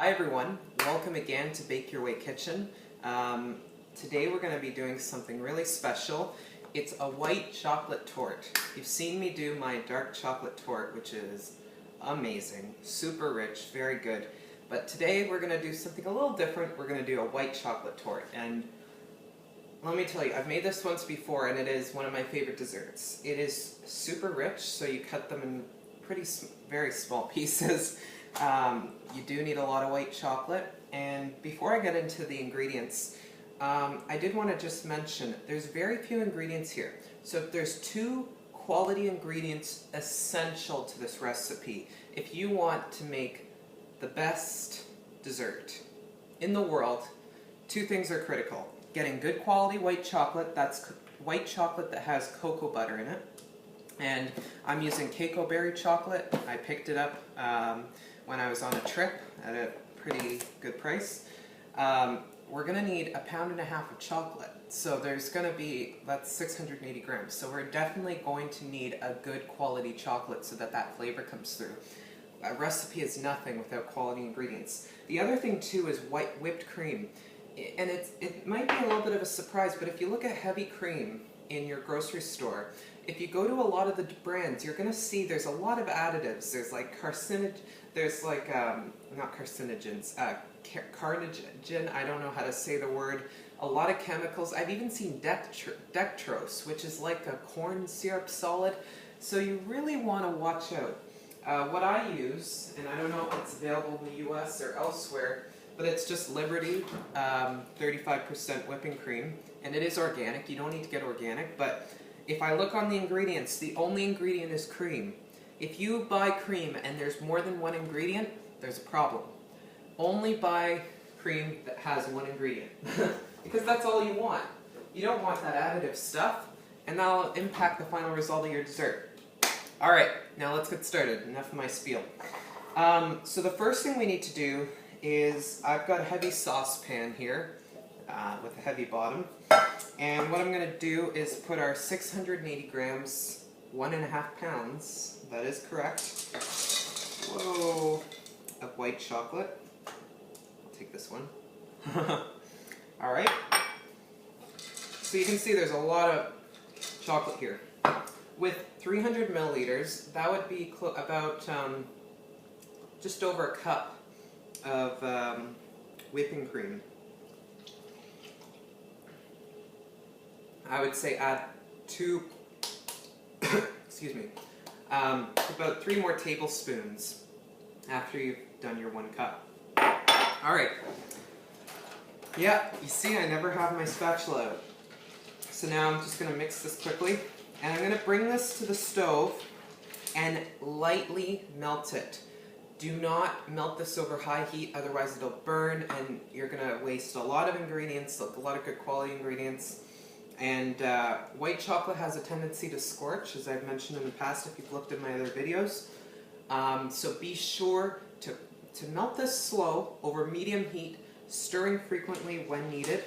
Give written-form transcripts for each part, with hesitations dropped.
Hi everyone, welcome again to Bake Your Way Kitchen. Today we're going to be doing something really special. It's a white chocolate torte. You've seen me do my dark chocolate torte, which is amazing, super rich, very good. But today we're going to do something a little different. We're going to do a white chocolate torte. And let me tell you, I've made this once before and it is one of my favorite desserts. It is super rich, so you cut them in very small pieces. You do need a lot of white chocolate, and before I get into the ingredients, I did want to just mention there's very few ingredients here. So there's two quality ingredients essential to this recipe. If you want to make the best dessert in the world, two things are critical. Getting good quality white chocolate, that's white chocolate that has cocoa butter in it. And I'm using Cacao Berry chocolate. I picked it up when I was on a trip at a pretty good price. We're going to need 1.5 pounds of chocolate. So there's going to be, that's 680 grams. So we're definitely going to need a good quality chocolate so that that flavor comes through. A recipe is nothing without quality ingredients. The other thing too is whipped cream. And it might be a little bit of a surprise, but if you look at heavy cream in your grocery store, if you go to a lot of the brands, you're going to see there's a lot of additives. There's like not carcinogens, carnogen, I don't know how to say the word, a lot of chemicals. I've even seen dextrose, which is like a corn syrup solid. So you really want to watch out. What I use, and I don't know if it's available in the US or elsewhere, but it's just Liberty 35% whipping cream, and it is organic. You don't need to get organic, but if I look on the ingredients, the only ingredient is cream. If you buy cream and there's more than one ingredient, there's a problem. Only buy cream that has one ingredient, because that's all you want. You don't want that additive stuff, and that'll impact the final result of your dessert. Alright, now let's get started. Enough of my spiel. So the first thing we need to do is, I've got a heavy saucepan here with a heavy bottom, and what I'm going to do is put our 680 grams, 1.5 pounds, that is correct, whoa, of white chocolate. I'll take this one. Alright, so you can see there's a lot of chocolate here. With 300 milliliters, that would be about just over a cup of whipping cream. I would say add excuse me, about 3 more tablespoons after you've done your 1 cup. Alright, yeah, you see I never have my spatula out. So now I'm just going to mix this quickly, and I'm going to bring this to the stove and lightly melt it. Do not melt this over high heat, otherwise it'll burn and you're going to waste a lot of ingredients, a lot of good quality ingredients. And white chocolate has a tendency to scorch, as I've mentioned in the past if you've looked at my other videos. So be sure to melt this slow over medium heat, stirring frequently when needed.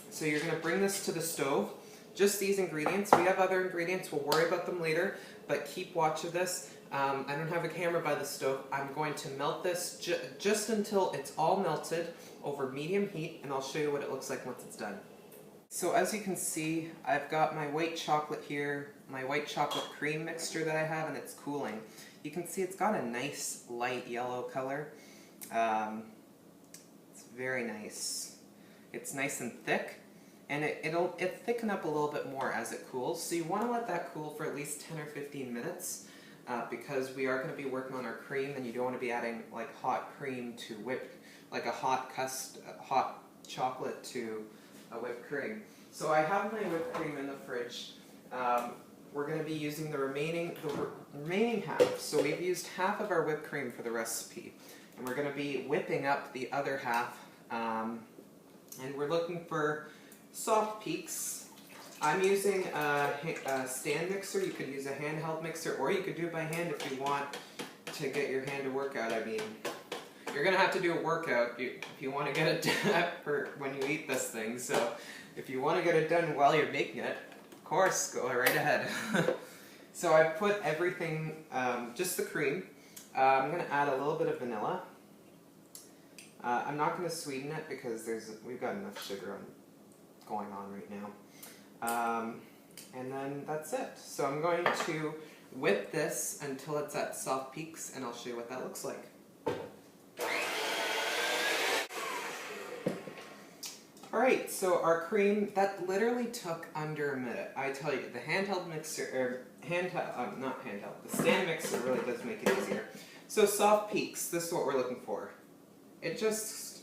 So you're going to bring this to the stove. Just these ingredients. We have other ingredients, we'll worry about them later, but keep watch of this. I don't have a camera by the stove. I'm going to melt this just until it's all melted over medium heat, and I'll show you what it looks like once it's done. So as you can see, I've got my white chocolate here, my white chocolate cream mixture that I have, and it's cooling. You can see it's got a nice light yellow color. It's very nice. It's nice and thick, and it'll thicken up a little bit more as it cools. So you want to let that cool for at least 10 or 15 minutes. Because we are going to be working on our cream, and you don't want to be adding like hot cream to like a hot chocolate to a whipped cream. So I have my whipped cream in the fridge. We're going to be using the remaining half. So we've used half of our whipped cream for the recipe, and we're going to be whipping up the other half. And we're looking for soft peaks. I'm using a stand mixer. You could use a handheld mixer, or you could do it by hand if you want to get your hand to work out. I mean, you're going to have to do a workout if you want to get it done for when you eat this thing. So if you want to get it done while you're making it, of course, go right ahead. So I've put everything, just the cream. I'm going to add a little bit of vanilla. I'm not going to sweeten it because we've got enough sugar going on right now. And then that's it. So I'm going to whip this until it's at soft peaks, and I'll show you what that looks like. Alright, so our cream, that literally took under a minute. I tell you, the handheld mixer, the stand mixer really does make it easier. So soft peaks, this is what we're looking for. This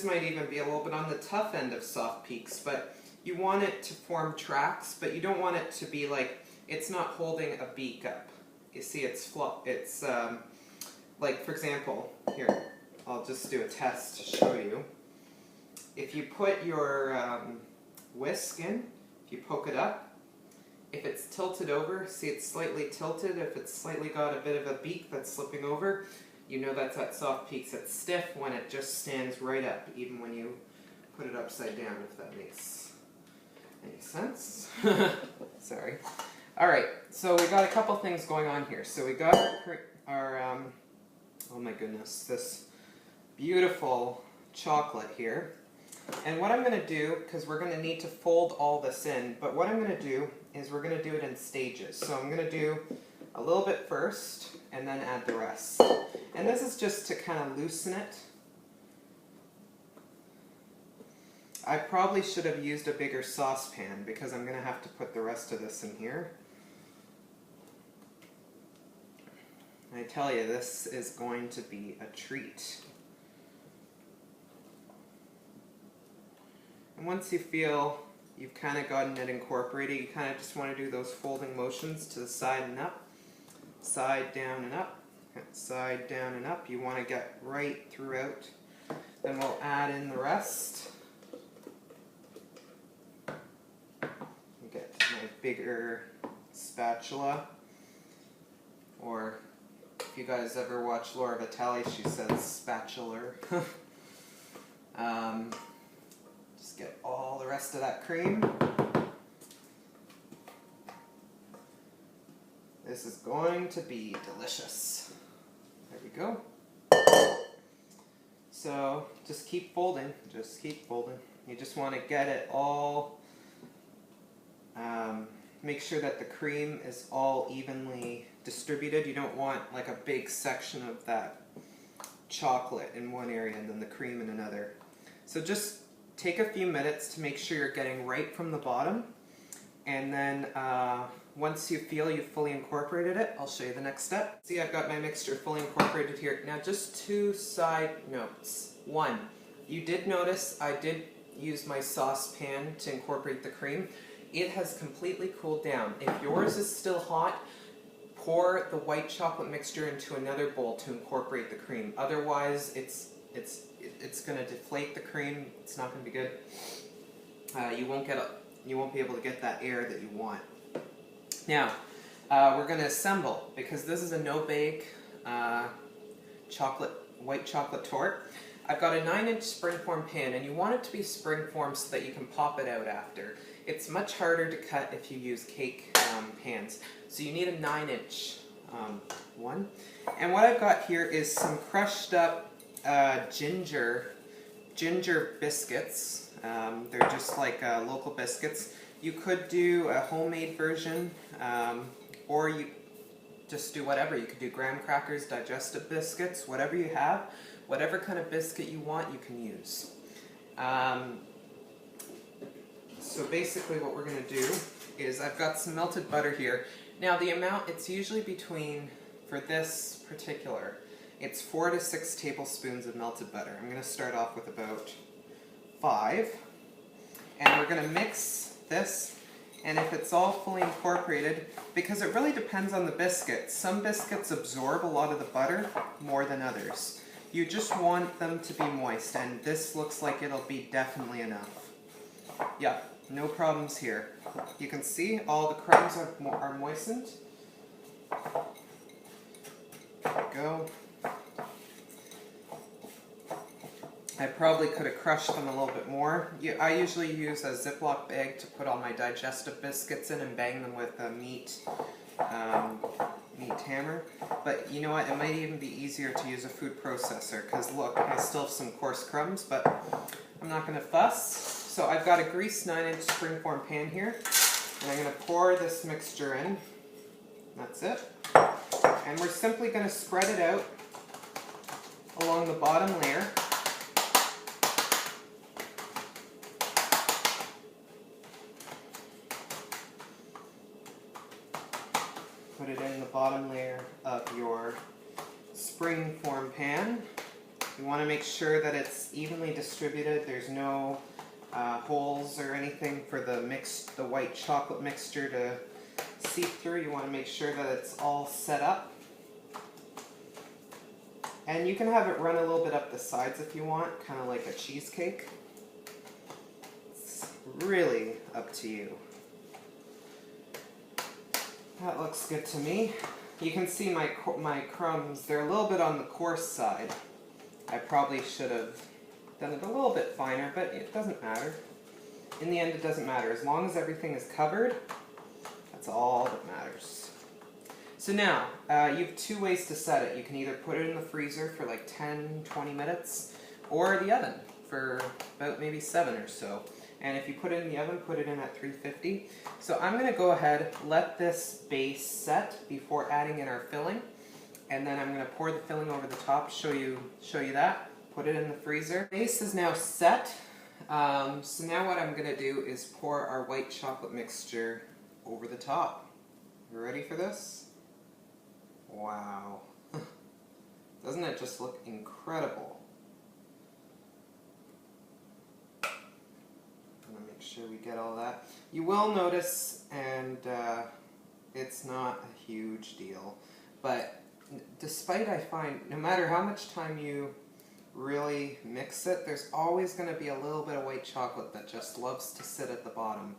might even be a little bit on the tough end of soft peaks, but you want it to form tracks, but you don't want it to be like, it's not holding a beak up. You see, it's like, for example, here, I'll just do a test to show you. If you put your whisk in, if you poke it up, if it's tilted over, see it's slightly tilted. If it's slightly got a bit of a beak that's slipping over, you know that's at soft peaks. It's stiff when it just stands right up, even when you put it upside down, if that makes any sense. Sorry. Alright, so we got a couple things going on here. So we got our oh my goodness, this beautiful chocolate here. And what I'm going to do, because we're going to need to fold all this in, but what I'm going to do is we're going to do it in stages. So I'm going to do a little bit first, and then add the rest. And this is just to kind of loosen it. I probably should have used a bigger saucepan, because I'm going to have to put the rest of this in here. I tell you, this is going to be a treat. And once you feel you've kind of gotten it incorporated, you kind of just want to do those folding motions to the side and up, side, down, and up, side, down, and up. You want to get right throughout. Then we'll add in the rest. Get my bigger spatula, or if you guys ever watch Laura Vitale, she says spatula. Just get all the rest of that cream. This is going to be delicious. There we go. So just keep folding, just keep folding. You just want to get it all, make sure that the cream is all evenly distributed. You don't want like a big section of that chocolate in one area and then the cream in another. So just take a few minutes to make sure you're getting right from the bottom, and then once you feel you've fully incorporated it, I'll show you the next step. See, I've got my mixture fully incorporated here. Now just two side notes. One, you did notice I did use my saucepan to incorporate the cream. It has completely cooled down. If yours is still hot, pour the white chocolate mixture into another bowl to incorporate the cream. Otherwise, it's going to deflate the cream. It's not going to be good. You won't be able to get that air that you want. Now, we're going to assemble, because this is a no-bake white chocolate torte. I've got a 9-inch springform pan, and you want it to be springform so that you can pop it out after. It's much harder to cut if you use cake pans. So you need a 9-inch one. And what I've got here is some crushed up ginger biscuits. They're just like local biscuits. You could do a homemade version, or you just do whatever. You could do graham crackers, digestive biscuits, whatever you have. Whatever kind of biscuit you want, you can use. So basically what we're going to do is I've got some melted butter here. Now the amount, it's usually between, for this particular, it's 4 to 6 tablespoons of melted butter. I'm going to start off with about 5. And we're going to mix this, and if it's all fully incorporated, because it really depends on the biscuit. Some biscuits absorb a lot of the butter more than others. You just want them to be moist, and this looks like it'll be definitely enough. Yeah, no problems here. You can see all the crumbs are moistened. There we go. I probably could have crushed them a little bit more. I usually use a Ziploc bag to put all my digestive biscuits in and bang them with meat meat hammer. But you know what, it might even be easier to use a food processor, because look, I still have some coarse crumbs, but I'm not going to fuss. So I've got a greased 9-inch springform pan here, and I'm going to pour this mixture in. That's it. And we're simply going to spread it out along the bottom layer. Put it in the bottom layer of your springform pan. You want to make sure that it's evenly distributed. There's no holes or anything for the white chocolate mixture to seep through. You want to make sure that it's all set up. And you can have it run a little bit up the sides if you want, kind of like a cheesecake. It's really up to you. That looks good to me. You can see my crumbs, they're a little bit on the coarse side. I probably should have done it a little bit finer, but it doesn't matter. In the end, it doesn't matter. As long as everything is covered, that's all that matters. So now, you have two ways to set it. You can either put it in the freezer for like 10-20 minutes, or the oven for about maybe 7 or so. And if you put it in the oven, put it in at 350. So I'm going to go ahead, let this base set before adding in our filling. And then I'm going to pour the filling over the top, show you that. Put it in the freezer. Base is now set. So now what I'm going to do is pour our white chocolate mixture over the top. You ready for this? Wow. Doesn't it just look incredible? I'm going to make sure we get all that. You will notice, and it's not a huge deal, but despite, I find, no matter how much time you really mix it, there's always going to be a little bit of white chocolate that just loves to sit at the bottom.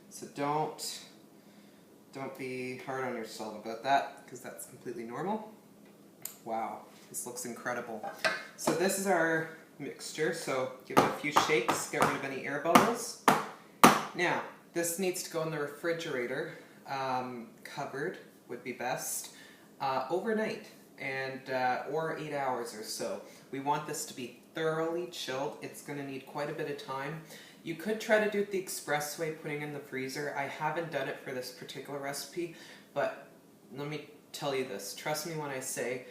So don't be hard on yourself about that, because that's completely normal. Wow, this looks incredible. So this is our mixture, so give it a few shakes, get rid of any air bubbles. Now, this needs to go in the refrigerator, covered would be best, overnight, and or 8 hours or so. We want this to be thoroughly chilled. It's going to need quite a bit of time. You could try to do it the express way, putting it in the freezer. I haven't done it for this particular recipe, but let me tell you this. Trust me when I say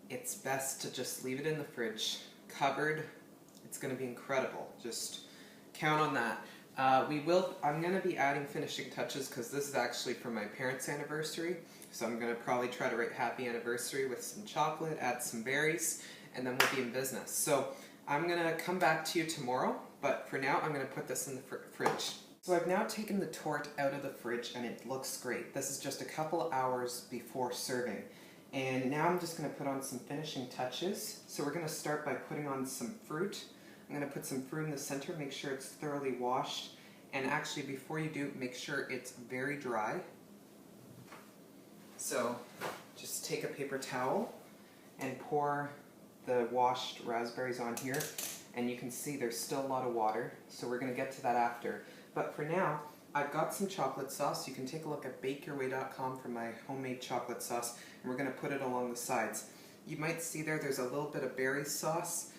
it's best to just leave it in the fridge, covered. It's going to be incredible. Just count on that. I'm going to be adding finishing touches, because this is actually for my parents' anniversary. So I'm going to probably try to write happy anniversary with some chocolate, add some berries, and then we'll be in business. So I'm going to come back to you tomorrow, but for now I'm going to put this in the fridge. So I've now taken the torte out of the fridge, and it looks great. This is just a couple of hours before serving. And now I'm just going to put on some finishing touches. So we're going to start by putting on some fruit. I'm going to put some fruit in the center, make sure it's thoroughly washed. And actually, before you do, make sure it's very dry. So just take a paper towel and pour the washed raspberries on here. And you can see there's still a lot of water, so we're going to get to that after. But for now, I've got some chocolate sauce. You can take a look at bakeyourway.com for my homemade chocolate sauce, and we're going to put it along the sides. You might see there's a little bit of berry sauce.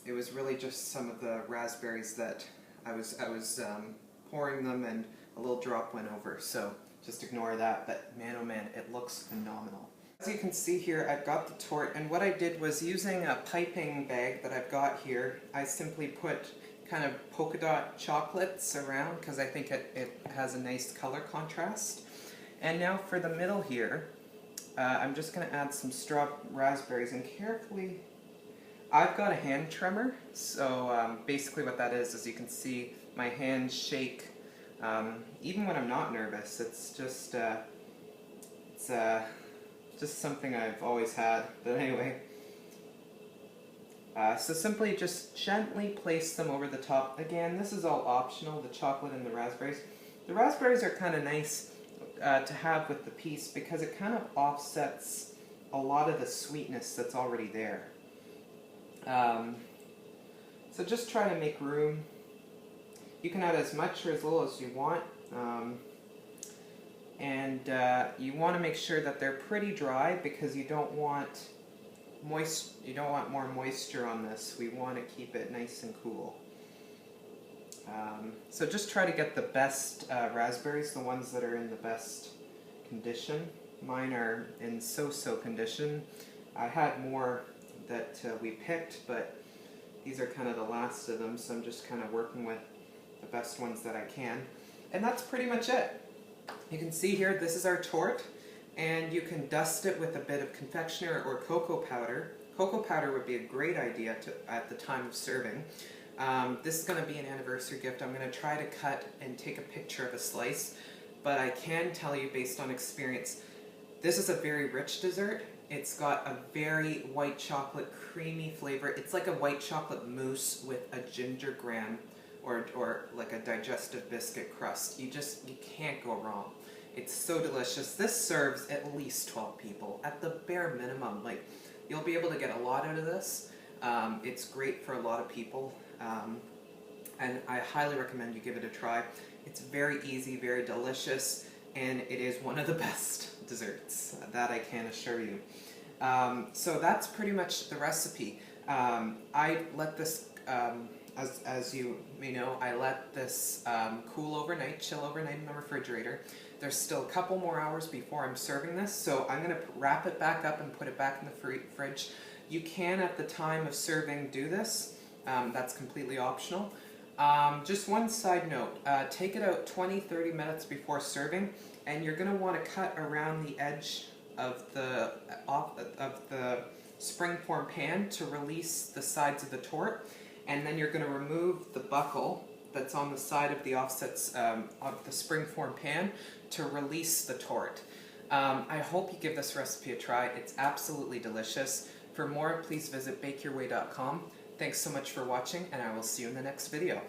It was really just some of the raspberries that I was pouring them, and a little drop went over, so just ignore that. But man, oh man, it looks phenomenal. As you can see here, I've got the torte, and what I did was, using a piping bag that I've got here, I simply put kind of polka dot chocolates around, because I think it has a nice color contrast. And now for the middle here, I'm just going to add some raspberries, and carefully, I've got a hand tremor, so basically what that is you can see my hands shake, even when I'm not nervous. It's just, just something I've always had, but anyway. So simply just gently place them over the top. Again, this is all optional, the chocolate and the raspberries. The raspberries are kind of nice to have with the piece, because it kind of offsets a lot of the sweetness that's already there. So just try to make room. You can add as much or as little as you want. and you want to make sure that they're pretty dry because you don't want more moisture on this. We want to keep it nice and cool. So just try to get the best raspberries, the ones that are in the best condition. Mine are in so-so condition. I had more that we picked, but these are kind of the last of them, so I'm just kind of working with the best ones that I can. And that's pretty much it. You can see here, this is our torte, and you can dust it with a bit of confectioner or cocoa powder. Cocoa powder would be a great idea at the time of serving. This is going to be an anniversary gift. I'm going to try to cut and take a picture of a slice, but I can tell you based on experience, this is a very rich dessert. It's got a very white chocolate creamy flavor. It's like a white chocolate mousse with a ginger graham or like a digestive biscuit crust. You can't go wrong. It's so delicious. This serves at least 12 people at the bare minimum. Like, you'll be able to get a lot out of this. It's great for a lot of people, and I highly recommend you give it a try. It's very easy, very delicious, and it is one of the best desserts, that I can assure you. So that's pretty much the recipe. I let this, as you may know, I let this cool overnight, chill overnight in the refrigerator. There's still a couple more hours before I'm serving this, so I'm going to wrap it back up and put it back in the fridge. You can, at the time of serving, do this. That's completely optional. Just one side note, take it out 20-30 minutes before serving, and you're going to want to cut around the edge of the springform pan to release the sides of the torte, and then you're going to remove the buckle that's on the side of the offsets of the springform pan to release the torte. I hope you give this recipe a try. It's absolutely delicious. For more, please visit bakeyourway.com. Thanks so much for watching, and I will see you in the next video.